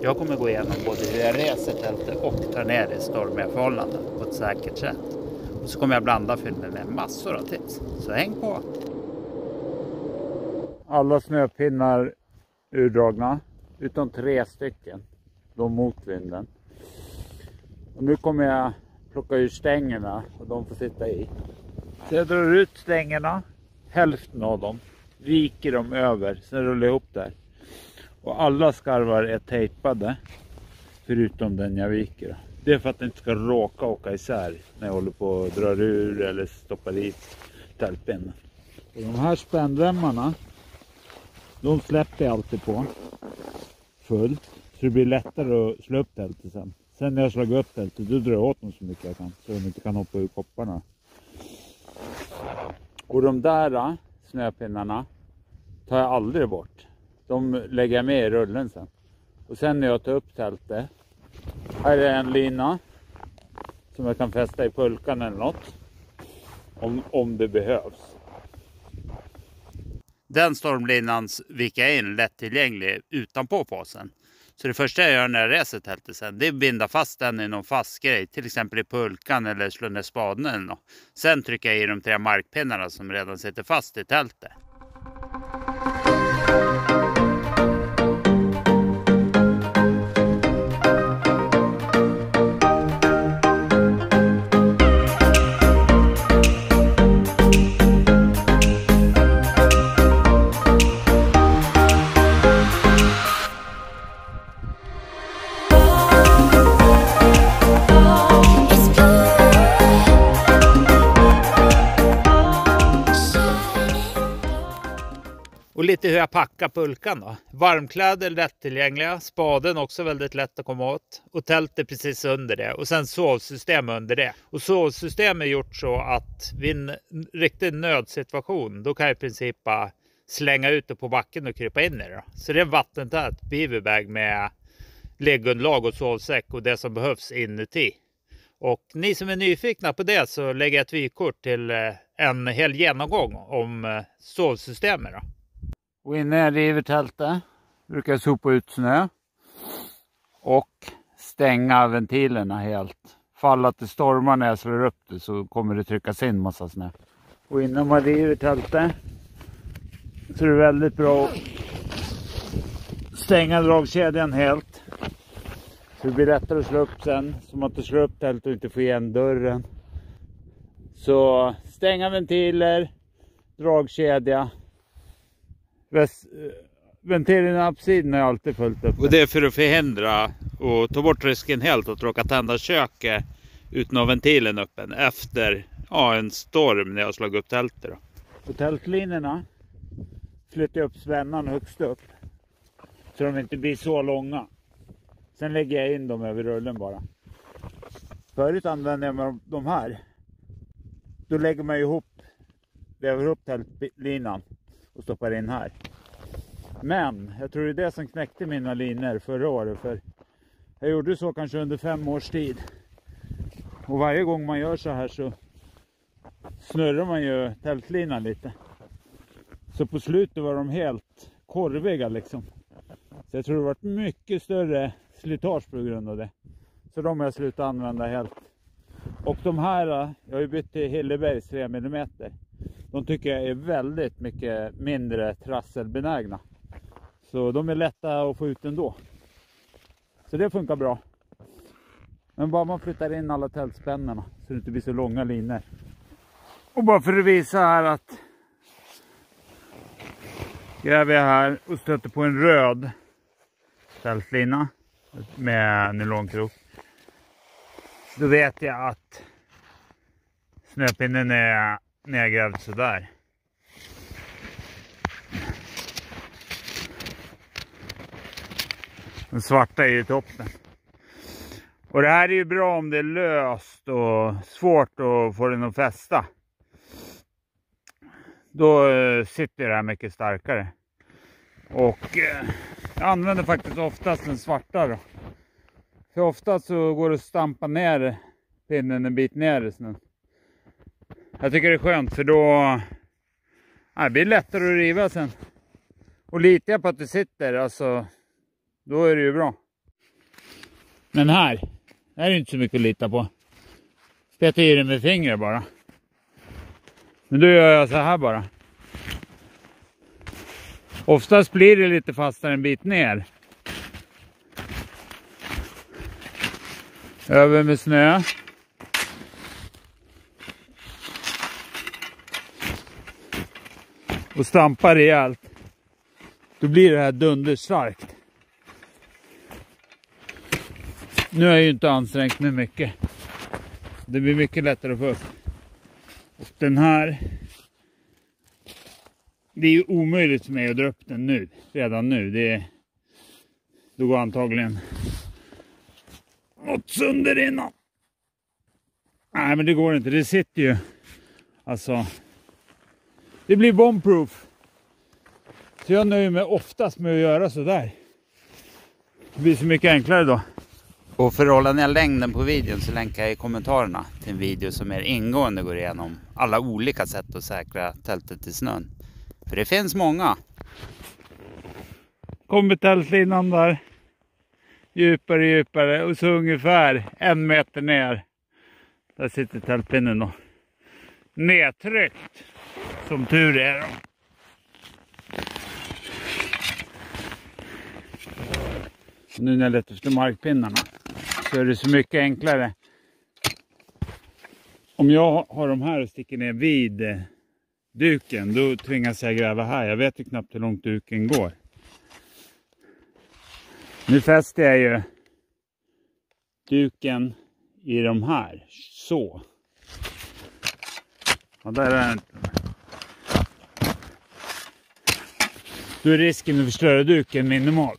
Jag kommer gå igenom både hur jag reser tältet och tar ner det i stormiga förhållanden på ett säkert sätt. Och så kommer jag blanda filmen med massor av tips. Så häng på! Alla snöpinnar urdragna, utom 3 stycken. De mot vinden. Och nu kommer jag plocka ur stängerna och de får sitta i. Så jag drar ut stängerna, hälften av dem, viker dem över, sen rullar jag ihop där. Och alla skarvar är tejpade, förutom den jag viker. Det är för att det inte ska råka åka isär när jag håller på och drar ur eller stoppar i tältpinnen. Och de här spännremmarna, de släpper jag alltid på fullt. Så det blir lättare att slå upp tältet sen. Sen när jag slår upp tältet, då drar jag åt dem så mycket jag kan. Så de inte kan hoppa ur kopparna. Och de där snöpinnarna tar jag aldrig bort. De lägger jag med i rullen sen. Och sen när jag tar upp tältet. Här är en lina. Som jag kan fästa i pulkan eller något. Om det behövs. Den stormlinan viker jag in lättillgänglig utanpå påsen. Så det första jag gör när jag reser tältet sen, det är att binda fast den i någon fast grej. Till exempel i pulkan eller slå ner spaden eller något. Sen trycker jag i de 3 markpinnarna som redan sitter fast i tältet. Och lite hur jag packar pulkan då. Varmkläder lättillgängliga. Spaden också väldigt lätt att komma åt. Och tältet precis under det. Och sen sovsystem under det. Och sovsystem är gjort så att vid en riktig nödsituation, då kan jag i princip bara slänga ut det på backen och krypa in i det. Så det är en vattentät beaverbag med läggunderlag och sovsäck och det som behövs inuti. Och ni som är nyfikna på det, så lägger jag ett vykort till en hel genomgång om sovsystemet då. Och innan jag river tältet brukar jag sopa ut snö och stänga ventilerna helt. Fall att det stormar när jag slår upp det, så kommer det tryckas in massa snö. Och innan man river tältet så är det väldigt bra att stänga dragkedjan helt. Så det blir lättare att slå upp sen, så man inte slår upp tältet och inte får igen dörren. Så stänga ventiler, dragkedja. Ventilerna på sidan är alltid fullt upp. Och det är för att förhindra och ta bort risken helt att råka tända köket utan att ventilen öppen efter en storm när jag slagit upp tältet då. På tältlinorna flyttar jag upp spännarna högst upp så de inte blir så långa. Sen lägger jag in dem över rullen bara. Förut använde jag de här. Då lägger man ihop, väver upp tältlinan och stoppar in här. Men jag tror det är det som knäckte mina linor förra året. För jag gjorde så kanske under 5 års tid. Och varje gång man gör så här så snurrar man ju tältlinan lite. Så på slutet var de helt korviga liksom. Så jag tror det har varit mycket större slitage på grund av det. Så de har jag slutat använda helt. Och de här, jag har ju bytt till Hillebergs 3 mm. De tycker jag är väldigt mycket mindre trasselbenägna. Så de är lätta att få ut ändå. Så det funkar bra. Men bara man flyttar in alla tältspännorna så det inte blir så långa linjer. Och bara för att visa här att gräver jag här och stöter på en röd tältlina med nylonkrok. Då vet jag att snöpinnen är nedgrävd sådär. Den svarta är ju toppen. Och det här är ju bra om det är löst och svårt att få den att fästa. Då sitter det här mycket starkare. Och jag använder faktiskt oftast den svarta då. För oftast så går det att stampa ner pinnen en bit ner i snön. Jag tycker det är skönt för då det blir lättare att riva sen. Och litar jag på att det sitter, alltså, då är det ju bra. Men här är det inte så mycket att lita på. Speta i det med fingret bara. Men då gör jag så här bara. Oftast blir det lite fastare en bit ner. Över med snö. Och stampar rejält. Då blir det här dunderstarkt. Nu har jag ju inte ansträngt mig mycket. Det blir mycket lättare att få upp. Och den här. Det är ju omöjligt för mig att dra upp den nu. Redan nu. Då går antagligen något sönder innan. Nej, men det går inte. Det sitter ju. Alltså. Det blir bombproof. Så jag nöjer mig oftast med att göra så där. Det blir så mycket enklare då. Och för att hålla ner längden på videon så länkar jag i kommentarerna till en video som mer ingående går igenom alla olika sätt att säkra tältet i snön. För det finns många. Kommer tältlinan där. Djupare och så ungefär 1 meter ner. Där sitter tältpinnen då. Nedtryckt. Som tur är då. Nu när jag letar efter markpinnarna så är det så mycket enklare. Om jag har de här och sticker ner vid duken, då tvingas jag gräva här. Jag vet ju knappt hur långt duken går. Nu fäster jag ju duken i de här. Så. Och där är den. Då är risken att förstöra duken minimal.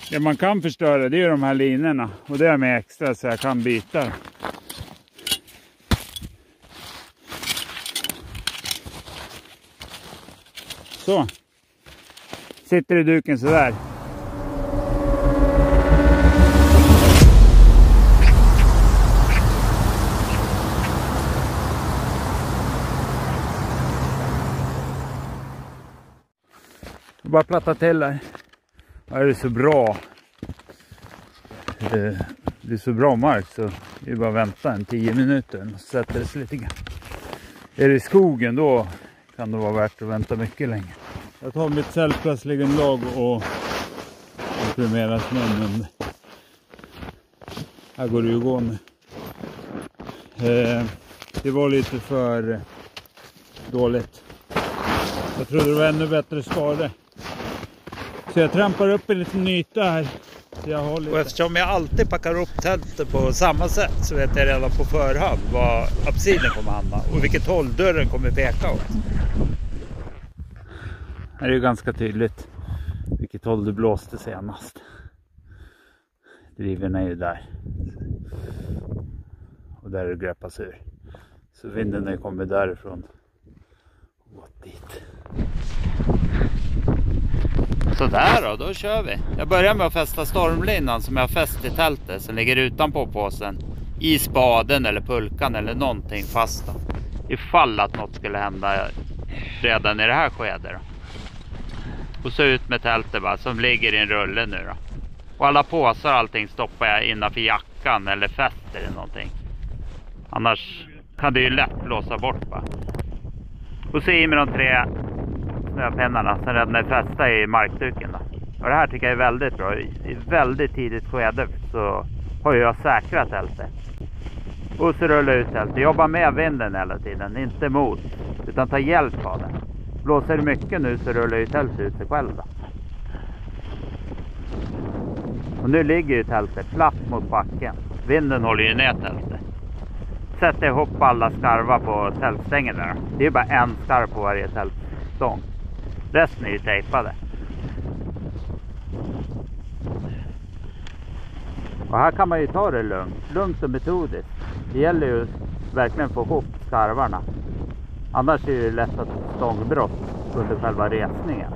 Det man kan förstöra, det är de här linorna. Och det är med extra så jag kan byta. Så. Sitter i duken så där. Bara platta till här. Här är det så bra. Det är så bra mark så det är bara att vänta en 10 minuter och sätter det sig lite grann. Är det i skogen då kan det vara värt att vänta mycket länge. Jag tar mitt cellplastläggenlag och komprimerar snön. Här går det ju att gå nu. Det var lite för dåligt. Jag trodde det var ännu bättre skador. Så jag trampar upp en liten yta här. Och eftersom jag alltid packar upp tältet på samma sätt så vet jag redan på förhand vad absiden kommer hamna och vilket håll dörren kommer peka åt. Här är ju ganska tydligt vilket håll det blåste senast. Driven är ju där. Och där är det greppas ur. Så vinden har kommit därifrån och gått dit. Så där då kör vi. Jag börjar med att fästa stormlinan som jag har fäst i tältet som ligger utanpå påsen. I spaden eller pulkan eller någonting fast då. Ifall att något skulle hända redan i det här skedet då. Och så ut med tältet bara som ligger i en rulle nu då. Och alla påsar och allting stoppar jag innanför jackan eller fäster eller någonting. Annars kan det ju lätt blåsa bort bara. Och så i med de 3 snöpinnarna som redan är fästa i markduken då. Och det här tycker jag är väldigt bra. I väldigt tidigt skede så har jag säkrat tältet. Och så rullar ut tältet. Jobba med vinden hela tiden, inte mot. Utan ta hjälp av den. Blåser det mycket nu så rullar ju tältet ut sig själv då. Och nu ligger ju tältet platt mot backen. Vinden håller ju ner tältet. Sätt ihop alla skarvar på tältstängen där. Det är bara en skarv på varje tältstång. Resten är ju tejpade. Och här kan man ju ta det lugnt och metodiskt. Det gäller ju verkligen få ihop skarvarna. Annars är det lätt att stångbrott under själva resningen.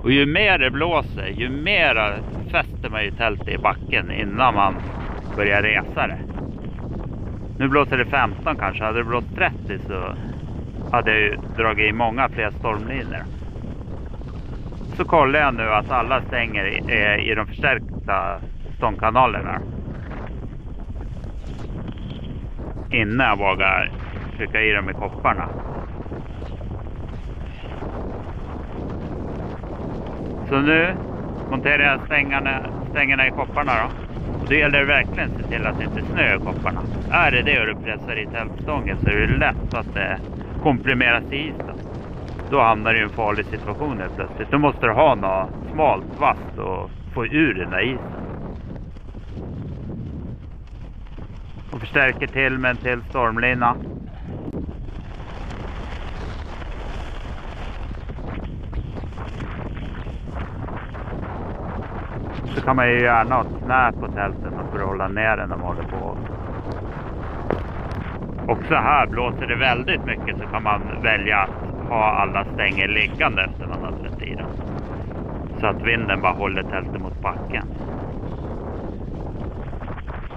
Och ju mer det blåser, ju mer fäster man ju tältet i backen innan man börjar resa det. Nu blåser det 15 kanske. Hade det blåst 30 så hade jag ju dragit i många fler stormlinjer. Så kollar jag nu att alla stänger i de förstärkta stångkanalerna. Innan jag vågar trycka i dem i kopparna. Så nu monterar jag stängerna i kopparna då. Och det gäller verkligen att se till att det inte snö i kopparna. Är det och du pressar i tältstången så är det lätt att det komprimeras i isen. Då hamnar du i en farlig situation helt plötsligt. Då måste du ha något smalt vasst och få ur den där isen. Och förstärker till med en till stormlina. Så kan man ju gärna ha ett knä på tälten för att hålla ner den när man håller på. Och så här blåser det väldigt mycket så kan man välja att ha alla stänger liggande efter man har dragit i den. Så att vinden bara håller tältet mot backen.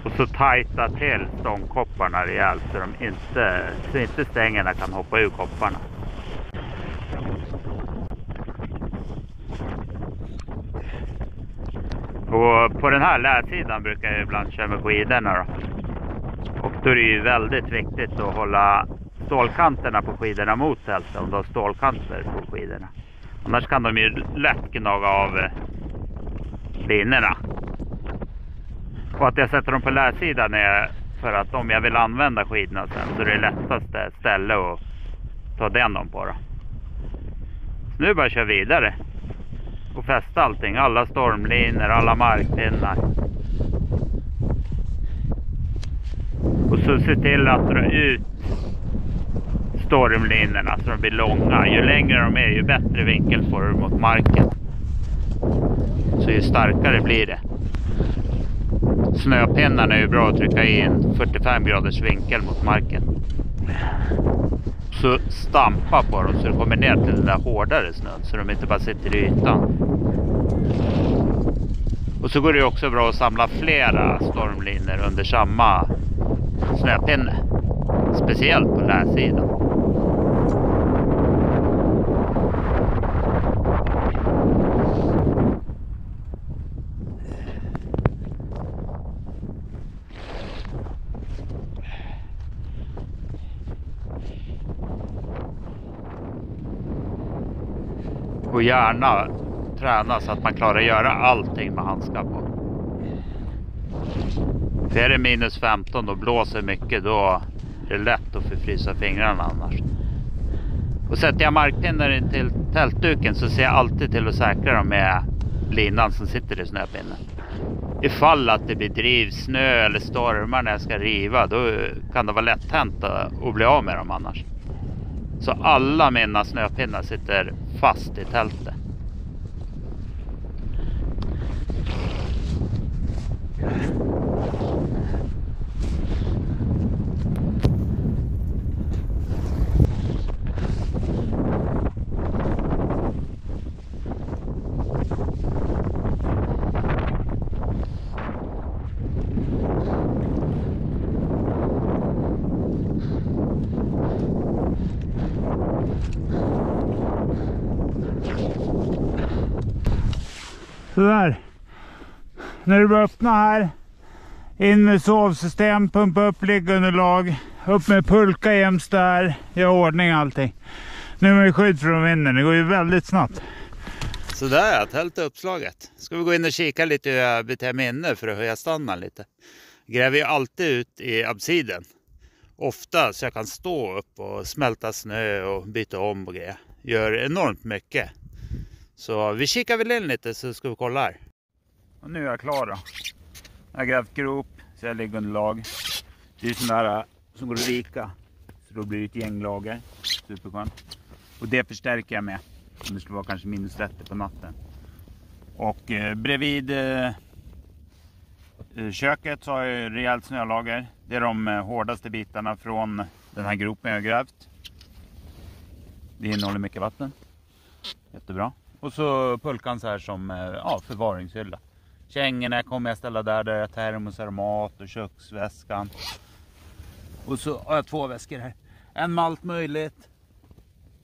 Och så tajta till stångkopparna rejält så inte stängerna kan hoppa ur kopparna. Och på den här lärsidan brukar jag ibland köra med skidorna då. Och då är det ju väldigt viktigt att hålla stålkanterna på skidorna mot tältet om du har stålkanter på skidorna. Annars kan de ju lätt gnaga av linorna. Och att jag sätter dem på lärsidan är för att om jag vill använda skidorna sen så är det lättaste ställe att ta den dem på då. Så nu bara kör vidare. Och fästa allting, alla stormlinor, alla markpinnar. Och så se till att dra ut stormlinorna så de blir långa. Ju längre de är ju bättre vinkel får du mot marken. Så ju starkare blir det. Snöpinnarna är ju bra att trycka in 45 graders vinkel mot marken. Så stampa på dem så det kommer ner till den där hårdare snön så de inte bara sitter i ytan. Och så går det också bra att samla flera stormlinor under samma snöpinne. Speciellt på lärsidan. Och gärna träna så att man klarar att göra allting med handskar på. För är det minus 15 och blåser mycket då är det lätt att förfrysa fingrarna annars. Och sätter jag markpinnar in till tältduken så ser jag alltid till att säkra dem med linan som sitter i snöpinnen. Ifall att det blir snö eller stormar när jag ska riva då kan det vara lätt hänt att bli av med dem annars. Så alla mina snöpinnar sitter fast i tältet. Sådär. När du börjar öppna här. In med sovsystem, pumpa upp liggunderlag. Upp med pulka jämst där. Gör ordning allting. Nu är vi skydd från vinden. Det går ju väldigt snabbt. Sådär, tältet uppslaget. Ska vi gå in och kika lite hur jag beter mig inne för att höja standarden lite. Gräver ju alltid ut i absiden. Ofta så jag kan stå upp och smälta snö och byta om och grejer. Gör enormt mycket. Så vi kikar väl in lite så ska vi kolla här. Och nu är jag klar då. Jag har grävt grop så jag ligger under lag. Det är ju sån där som går att vika. Så då blir det ett gänglager. Superskönt. Och det förstärker jag med. Om det skulle vara kanske minus 30 på natten. Och bredvid köket så har jag rejält snölager. Det är de hårdaste bitarna från den här gropen jag har grävt. Det innehåller mycket vatten. Jättebra. Och så pulkan så här som förvaringshylla. Kängorna kommer jag ställa där jag termosar mat och köksväskan. Och så har jag 2 väskor här. En med allt möjligt.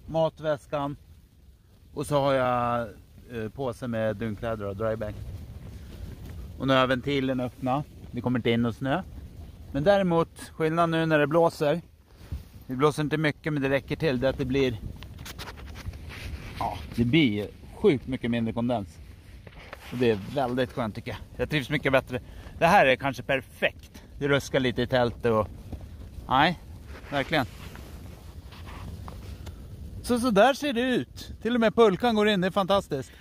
Matväskan. Och så har jag påse med dunkläder och drybag. Och nu har ventilen öppna. Det kommer inte in någon snö. Men däremot, skillnaden nu när det blåser. Det blåser inte mycket, men det räcker till. Det att det blir... Ja, det blir sjukt mycket mindre kondens. Och det är väldigt skönt tycker jag. Jag trivs mycket bättre. Det här är kanske perfekt. Det ruskar lite i tältet och... Nej, verkligen. Så där ser det ut. Till och med pulkan går in, det är fantastiskt.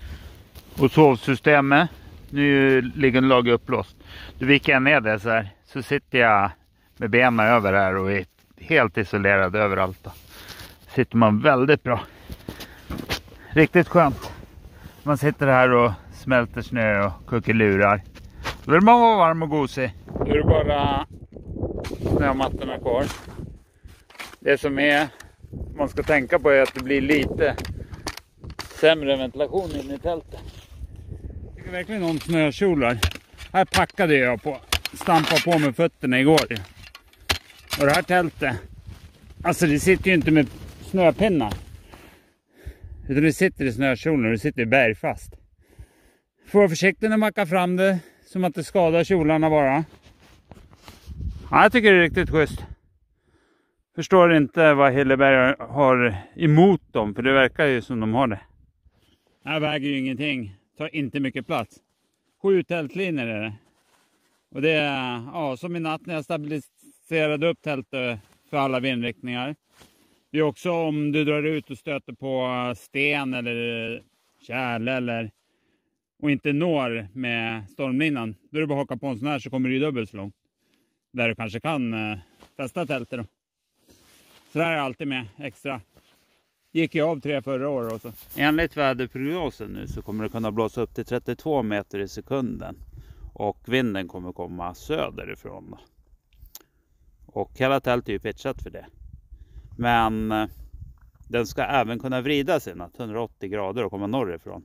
Och sovsystemet. Nu ligger en lag uppblåst. Då viker jag ner det så här. Så sitter jag med benen över här och är helt isolerad överallt. Då sitter man väldigt bra. Riktigt skönt. Man sitter här och smälter snö och kuckelurar. Då vill man vara varm och gosig. Då är det bara snömattorna kvar. Det som man ska tänka på är att det blir lite sämre ventilation in i tältet. Jag tycker verkligen om snökjolar. Här packade jag på. Stampade på med fötterna igår. Och det här tältet. Alltså det sitter ju inte med snöpinnar. Utan det sitter i snökjolen och det sitter bergfast. Får vara försiktig när man mackar fram det. Som att det skadar kjolarna bara. Ja, jag tycker det är riktigt schysst. Förstår inte vad Hilleberg har emot dem. För det verkar ju som de har det. Det här väger ju ingenting. Tar inte mycket plats. 7 tältlinjer är det. Och det är som i natt när jag stabiliserade upp tältet för alla vindriktningar. Det är också om du drar ut och stöter på sten eller kärl och inte når med stormlinan. Då är det bara att haka på en sån här så kommer det ju dubbelt så långt. Där du kanske kan fästa tältet då. Så det här är alltid med extra. Gick jag av 3 förra året också. Enligt väderprognosen nu så kommer det kunna blåsa upp till 32 meter i sekunden. Och vinden kommer komma söderifrån då. Och hela tältet är ju pitchat för det. Men den ska även kunna vrida sig 180 grader och komma norrifrån.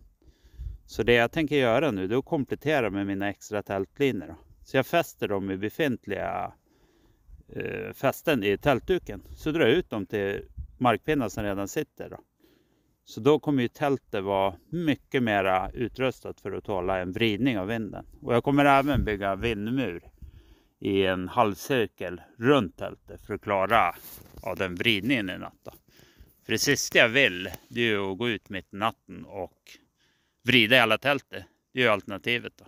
Så det jag tänker göra nu är att komplettera med mina extra tältlinjer då. Så jag fäster dem i befintliga fästen i tältduken. Så drar jag ut dem till markpinnar som redan sitter då. Så då kommer ju tältet vara mycket mer utrustat för att tåla en vridning av vinden. Och jag kommer även bygga vindmur i en halvcirkel runt tältet för att klara den vridningen i natt då. För det sista jag vill det är ju att gå ut mitt i natten och vrida hela tältet. Det är ju alternativet då.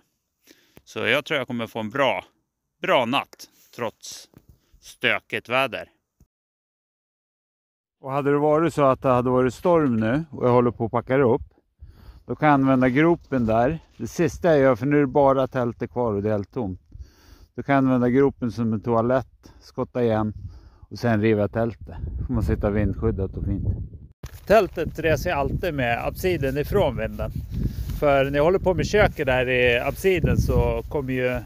Så jag tror jag kommer få en bra natt trots stökigt väder. Och hade det varit så att det hade varit storm nu och jag håller på att packa upp. Då kan jag använda gropen där. Det sista jag gör, för nu är det bara tältet kvar och det är helt tomt. Då kan jag använda gropen som en toalett, skotta igen och sen riva tältet. Får man sitta vindskyddat och fint. Tältet reser alltid med absiden ifrån vinden. För när jag håller på med köket där i absiden så kommer ju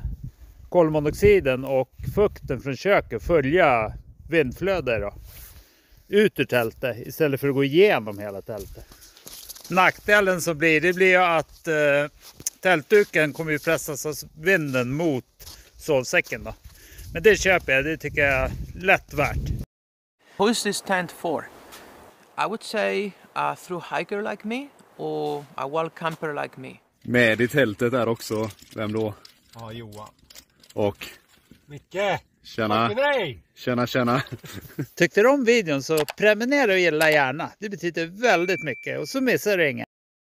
kolmonoxiden och fukten från köket följa vindflödet då. Ut ur tältet istället för att gå igenom hela tältet. Nackdelen som det blir ju att tältduken kommer ju pressas av vinden mot sovsäcken då. Men det köper jag, det tycker jag är lätt värt. Who is this tent for? I would say a through hiker like me or a wild camper like me. Med i tältet där också, vem då? Ja, Johan. Och Micke! tjena. Tjena. Tyckte du om videon så prenumerera och gilla gärna. Det betyder väldigt mycket och så missar du inget.